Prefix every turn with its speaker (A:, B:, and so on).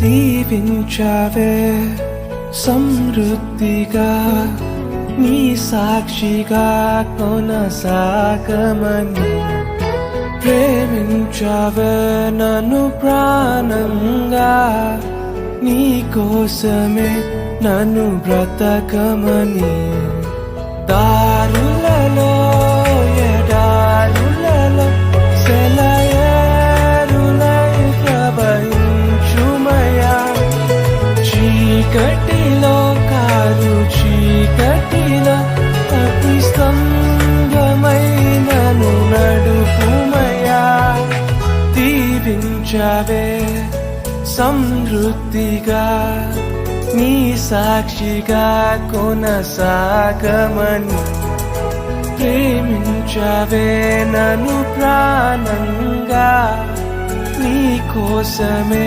A: దీవించావే సమృద్ధిగా నీ సాక్షిగా కొనసాగమని ప్రేమించావే నన్ను ప్రాణంగా నీ కోసమే నన్ను బ్రతకమని దారులలో ఎడారులలో సెలయేరులై ప్రవహించుమయా చీకటిలో కారు చీకటిలో అతి స్తంభమై నన్ను నడుపుమయా దీవించావే సమృద్ధిగా నీ సాక్షిగా కొనసాగమని ప్రేమించావే నన్ను ప్రాణంగా నీ కోసమే